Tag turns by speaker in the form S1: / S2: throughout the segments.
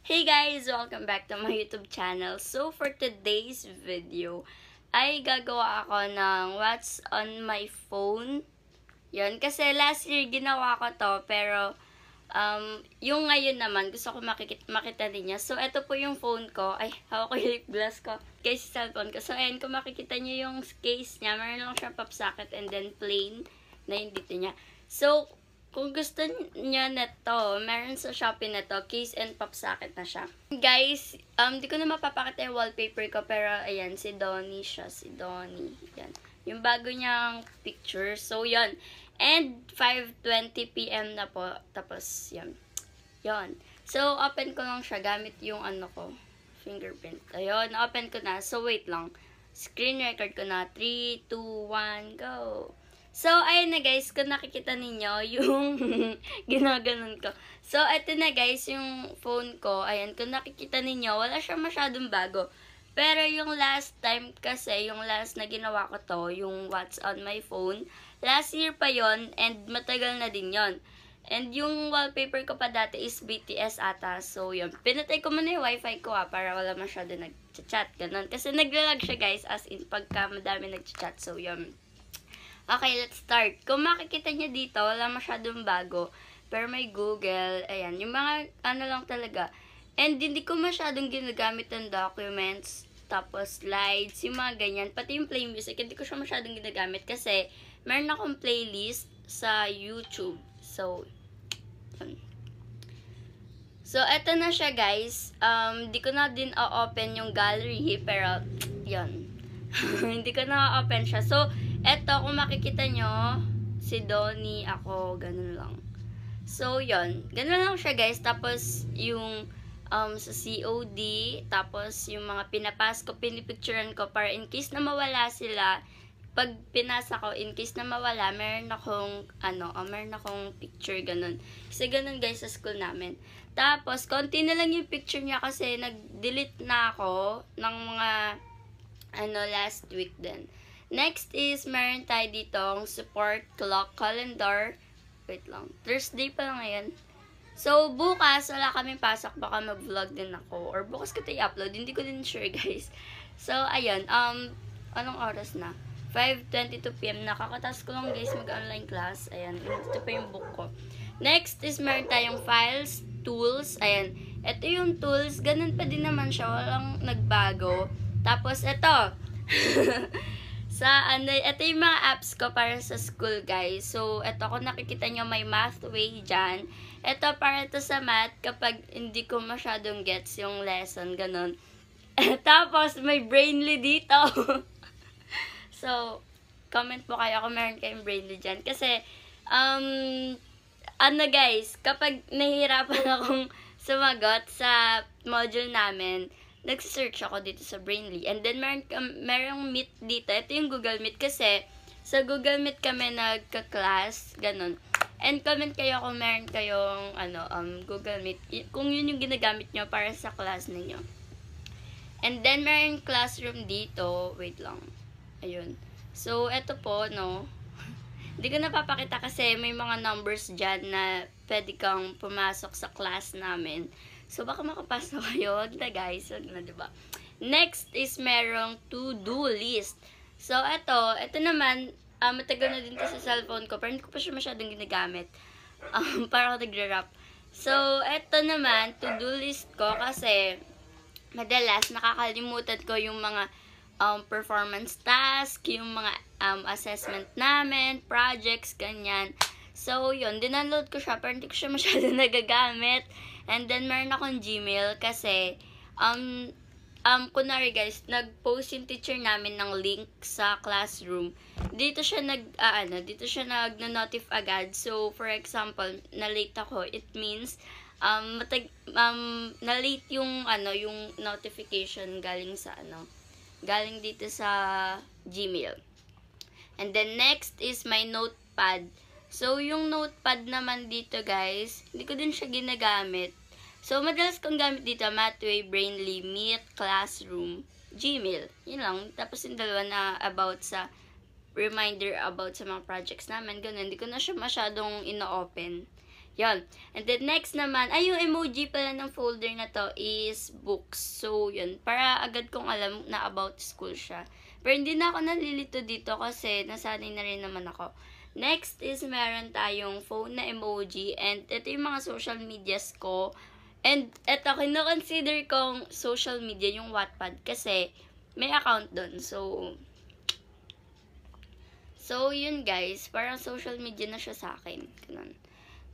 S1: Hey guys! Welcome back to my YouTube channel. So, for today's video, ay gagawa ako ng what's on my phone. Yun, kasi last year ginawa ko to, pero yung ngayon naman, gusto ko makita ninyo. So, ito po yung phone ko. Ay, hawak ko yung lip gloss ko. Case cellphone ko. So, ayan, kung makikita nyo yung case niya, meron lang siyang pop socket and then plain na yung dito niya. So, kung gusto niya na to, meron sa Shopee na to, case and pop socket na siya. Guys, di ko na mapapakita yung wallpaper ko, pero ayan, si Donnie siya, si Donnie. Yan. Yung bago niyang picture. So, yan. And 5:20 PM na po. Tapos, yan. Yan. So, open ko lang siya gamit yung ano ko, fingerprint. Ayun, open ko na. So, wait lang. Screen record ko na. 3, 2, 1, go! So, ayun na guys, kung nakikita ninyo, yung ginaganon ko. So, ito na guys, yung phone ko. Ayan, kung nakikita ninyo, wala siya masyadong bago. Pero yung last time kasi, yung last na ginawa ko to, yung what's on my phone, last year pa yon and matagal na din yon. And yung wallpaper ko pa dati is BTS ata. So, yun. Pinatay ko muna yung wifi ko para wala masyado nag-chat. Ganun. Kasi naglalag siya guys, as in pagka madami nag-chat. So, yun. Okay, let's start. Kung makikita niyo dito, wala masyadong bago. Pero may Google. Ayan, yung mga ano lang talaga. And hindi ko masyadong ginagamit ng documents. Tapos slides, yung mga ganyan. Pati yung play music, hindi ko siya masyadong ginagamit. Kasi meron akong playlist sa YouTube. So, yun. So, eto na siya guys. Di ko na din o-open yung gallery. Pero, yun. Hindi ko na o-open siya. So, eto, kung makikita nyo, si Donnie, ako, ganun lang. So, yun. Ganun lang siya, guys. Tapos, yung sa COD, tapos yung mga pinapas ko, pinipicturean ko para in case na mawala sila, pag pinasa ko, in case na mawala, meron akong picture, ganun. Kasi ganun, guys, sa school namin. Tapos, konti na lang yung picture niya kasi nag-delete na ako ng mga, last week din. Next is, meron tayo ditong support clock calendar. Wait lang. Thursday pa lang ngayon. So, bukas, wala kaming pasok. Baka mag-vlog din ako. Or bukas ko tayo upload. Hindi ko din sure, guys. So, ayun. Anong oras na? 5:22 PM. Nakakatas ko lang, guys, mag-online class. Ayan. Ito pa yung book ko. Next is, meron tayong files, tools. Ayan. Ito yung tools. Ganun pa din naman siya. Walang nagbago. Tapos, ito. Ito yung mga apps ko para sa school, guys. So, ito, kung nakikita nyo, may Mathway dyan. Ito, para ito sa math, kapag hindi ko masyadong gets yung lesson, ganun. Tapos, may Brainly dito. So, comment po kayo kung meron kayong Brainly dyan. Kasi, guys, kapag nahihirapan akong sumagot sa module namin, nag-search ako dito sa Brainly. And then, merong Meet dito. Ito yung Google Meet kasi sa Google Meet kami nagka-class. Ganun. And comment kayo kung meron kayong Google Meet. Kung yun yung ginagamit nyo para sa class ninyo. And then, meron classroom dito. Wait lang. Ayun. So, eto po, no. Hindi ko napapakita kasi may mga numbers dyan na pwede kang pumasok sa class namin. So, baka makapasok kayo. Wag na, guys. Wag na, diba? Next is merong to-do list. So, ito naman, matagal na din to sa cellphone ko. Pero hindi ko pa siya masyadong ginagamit. Para ako nagra-rap. So, ito naman, to-do list ko kasi madalas nakakalimutan ko yung mga performance task, yung mga assessment namin, projects, ganyan. So, yun, dinunload ko siya, pero hindi ko siya masyadong nagagamit. And then, meron akong Gmail kasi, kunwari guys, nag-post yung teacher namin ng link sa classroom. Dito siya nag-notif agad. So, for example, na-late ako, it means, na-late yung notification galing dito sa Gmail. And then, next is my notepad. So, yung notepad naman dito, guys, hindi ko din siya ginagamit. So, madalas kong gamit dito, Mathway, Brainly, Meet, Classroom, Gmail. Yun lang. Tapos yung dalawa na about sa reminder about sa mga projects namin. Ganun. Hindi ko na siya masyadong ino-open. Yun. And then next naman, ay yung emoji pala ng folder na to is books. So, yun. Para agad kong alam na about school siya. Pero hindi na ako nalilito dito kasi nasanay na rin naman ako. Next is meron tayong phone na emoji. And ito yung mga social medias ko. And ito, kino-consider kong social media yung Wattpad kasi may account dun. So, yun guys. Parang social media na siya sa akin. Ganun.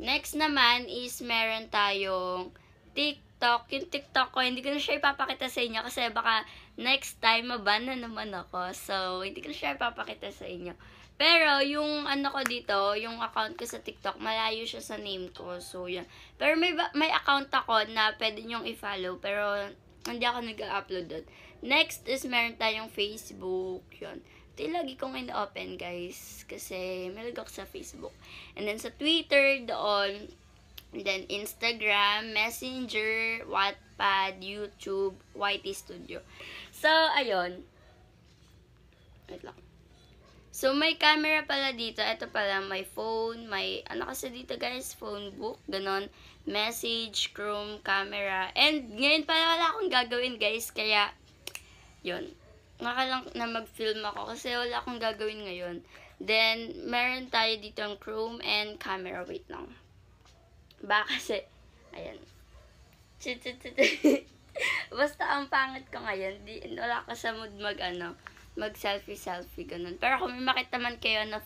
S1: Next naman is meron tayong TikTok. Yung TikTok ko, hindi ko na siya ipapakita sa inyo kasi baka next time maban na naman ako. So, hindi ko na siya ipapakita sa inyo. Pero, yung ano ko dito, yung account ko sa TikTok, malayo siya sa name ko. So, yun. Pero may account ako na pwede nyong i-follow. Pero, hindi ako nag-upload doon. Next is meron tayong Facebook. Yun. Ito yung lagi kong in-open, guys. Kasi, malag ako sa Facebook. And then, sa Twitter, doon. And then, Instagram, Messenger, Wattpad, YouTube, YT Studio. So, ayun. Wait lang. So, may camera pala dito. Ito pala, may phone, may, ano kasi dito, guys, phone book, ganon. Message, Chrome, camera. And, ngayon pala wala akong gagawin, guys. Kaya, yun. Nakalang na mag-film ako kasi wala akong gagawin ngayon. Then, meron tayo dito ang Chrome and camera. Wait lang. Baka kasi, ayan. Basta ang pangit ko ngayon. Wala ko sa mood mag-selfie, ganun. Pero kung may makita man kayo na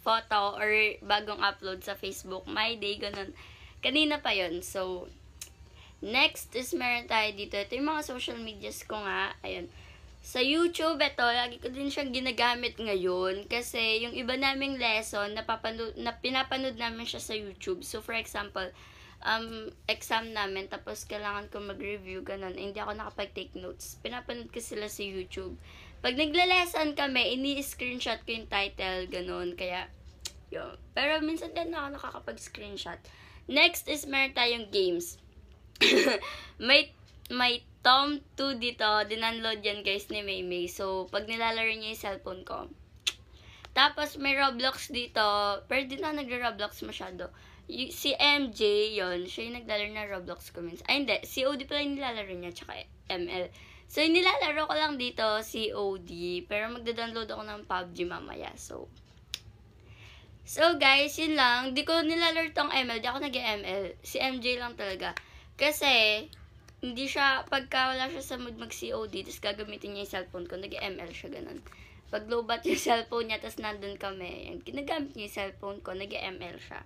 S1: photo or bagong upload sa Facebook, my day, ganun. Kanina pa yon. So, next is meron tayo dito. Ito yung mga social medias ko nga. Ayan. Sa YouTube, ito, lagi ko din siyang ginagamit ngayon. Kasi, yung iba naming lesson, pinapanood namin siya sa YouTube. So, for example, exam namin, tapos kailangan ko mag-review, ganun. Hindi ako nakapag-take notes. Pinapanood ko sila sa YouTube. Pag nagla-lesson kami, ini-screenshot ko yung title, ganun. Kaya, yun. Pero, minsan din ako nakakapag-screenshot. Next is meron tayong games. may Tom 2 dito, dinunload yan guys ni Maymay. So, pag nilalaro niya yung cellphone ko. Tapos, may Roblox dito. Pero di na nagre-Roblox masyado. Si MJ, yon siya yung naglalaro na Roblox comments. Ay, hindi. COD pala yung nilalaro niya, tsaka ML. So, yung nilalaro ko lang dito, COD. Pero magda-download ako ng PUBG mamaya. So, guys, yun lang. Di ko nilalaro tong ML. Di ako nag-ML. Si MJ lang talaga. Kasi, hindi siya, pagka wala siya sa mood mag-COD, tapos gagamitin niya yung cellphone ko, nag-ML siya, ganun. Pag low-bat yung cellphone niya, tapos nandun kami, and ginagamit niya yung cellphone ko, nag-ML siya.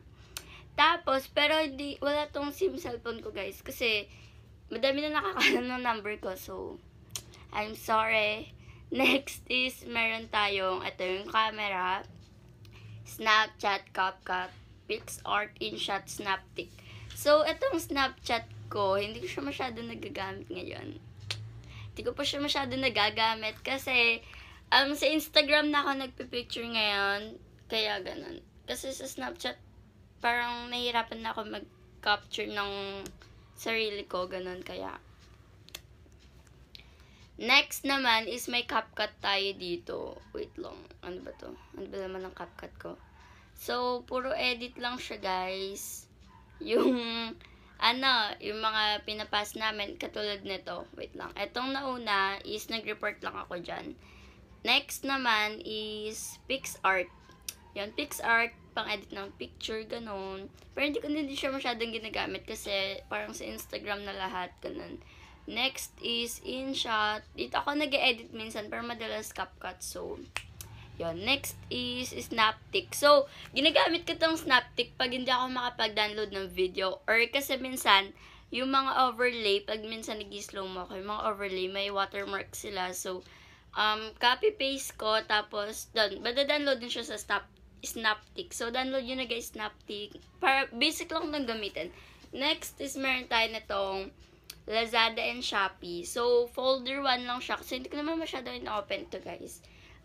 S1: Tapos, pero wala tong SIM cellphone ko, guys, kasi madami na nakakaano ng number ko, so, I'm sorry. Next is, meron tayong, ito yung camera, Snapchat, CapCut, PixArt, InShot, Snaptic. So, itong Snapchat ko, hindi ko siya masyado nagagamit ngayon. Hindi ko pa siya masyado nagagamit kasi sa Instagram na ako nagpipicture ngayon, kaya ganun. Kasi sa Snapchat, parang nahihirapan na ako mag-capture ng sarili ko, ganun, kaya. Next naman is may CapCut tayo dito. Wait lang, ano ba to? Ano ba naman ang CapCut ko? So, puro edit lang siya, guys. Yung mga pinapas namin, katulad nito. Wait lang. Etong nauna is nag-report lang ako dyan. Next naman is PixArt. Yan, PixArt, pang-edit ng picture, ganun. Pero hindi ko hindi siya masyadong ginagamit kasi parang sa Instagram na lahat, ganun. Next is InShot. Dito ako nag-edit minsan, pero madalas CapCut, so yun. Next is Snaptic. So, ginagamit ko tong Snaptic pag hindi ako makapag-download ng video. Or kasi minsan, yung mga overlay, pag minsan nag-slow mo ako, yung mga overlay, may watermark sila. So, copy-paste ko, tapos, download din siya sa Snaptic. So, download yun na guys, Snaptic. Para, basic lang nang gamitin. Next is meron tayo na tong Lazada and Shopee. So, folder 1 lang siya. Kasi hindi ko naman masyado in-open to guys.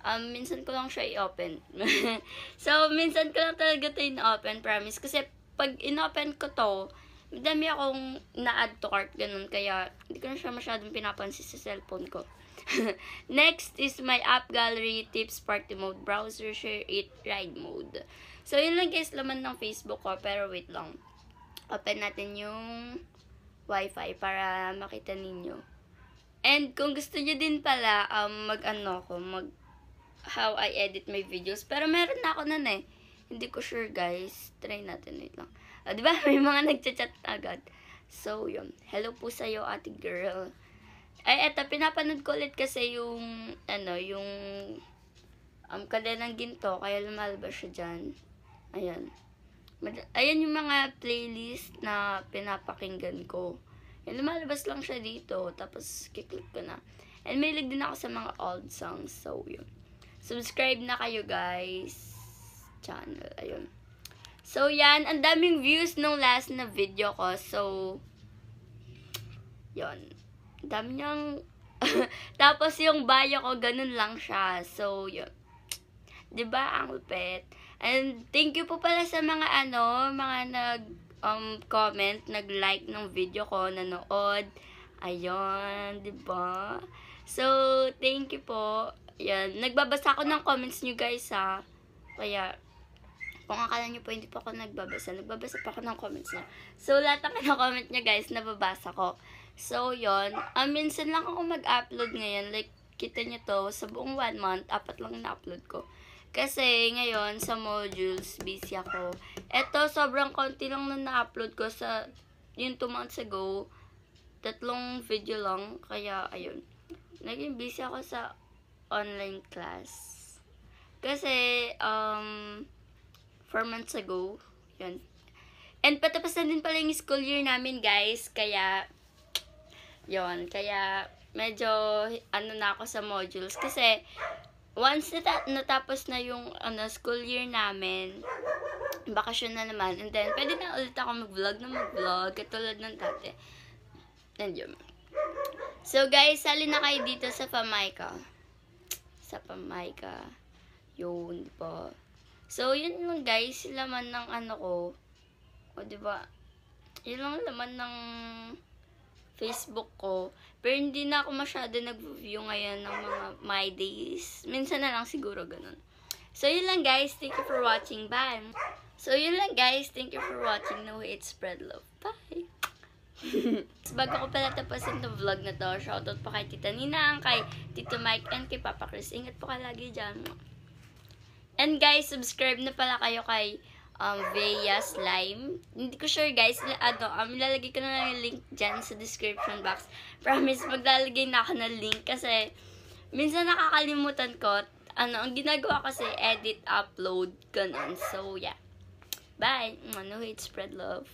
S1: Minsan ko lang siya i-open. So, minsan ko lang talaga ito in-open, promise. Kasi, pag in-open ko to, madami akong na-add to cart, ganun. Kaya, hindi ko na siya masyadong pinapansin sa cellphone ko. Next is my app gallery, tips, party mode, browser, share it, ride mode. So, yun lang guys, laman ng Facebook ko. Pero, wait lang. open natin yung wifi para makita ninyo. And kung gusto nyo din pala, how I edit my videos. Pero meron na ako nun eh. Hindi ko sure guys. Try natin, wait lang. Diba? May mga nagchat-chat agad. So, yun. Hello po sa'yo, ate girl. Ay, eto, pinapanood ko ulit kasi yung, Kadenang Ginto, kaya lumalabas siya dyan. Ayan. Ayan yung mga playlist na pinapakinggan ko. Yan, lumalabas lang siya dito. Tapos, kiklik ko na. And mahilig din ako sa mga old songs. So, yun. Subscribe na kayo, guys. Channel. Ayun. So, yan. Ang daming views nung last na video ko. So, yun. Ang dami niyang... Tapos, yung bio ko, ganun lang siya. So, yun. Diba? Ang lupit. And, thank you po pala sa mga comment, nag-like ng video ko, nanood. Ayun, diba? So, thank you po. Yan, nagbabasa ako ng comments nyo guys ha. Kaya, kung akala nyo po hindi po ako nagbabasa pa ako ng comments nyo. So, lahat ng comment nyo guys, nababasa ko. So, yon. Minsan lang ako mag-upload ngayon. Like, kita nyo to, sa buong 1 month, 4 lang na-upload ko. Kasi, ngayon, sa modules, busy ako. Eto, sobrang konti lang na na-upload ko sa, yung 2 months ago. 3 video lang. Kaya, ayun. Naging busy ako sa online class. Kasi, 4 months ago, yun. And patapos na din pala yung school year namin, guys. Kaya, yun. Kaya, medyo, na ako sa modules. Kasi, once natapos na yung school year namin, bakasyon na naman, and then, pwede na ulit ako mag-vlog, katulad ng dati. And yun. So, guys, sali na kayo dito sa Pamaica. Yun, diba? So, yun lang, guys, laman ng ko. O, diba? Yun lang laman ng Facebook ko. Pero hindi na ako masyado nag-view ngayon ng mga my days. Minsan na lang siguro ganun. So, yun lang guys. Thank you for watching. Bye! So, yun lang guys. Thank you for watching. No hate, spread love. Bye! Bago ko pala tapusin itong vlog na to, shoutout pa kay Tita Nina, kay Tito Mike, and kay Papa Chris. Ingat po ka lagi dyan. And guys, subscribe na pala kayo kay Veya Slime. Hindi ko sure guys, ilalagay ko na lang yung link dyan sa description box. Promise, maglalagay na ako ng link kasi minsan nakakalimutan ko. Ang ginagawa kasi edit, upload, ganun. So, yeah. Bye! No hate, spread love.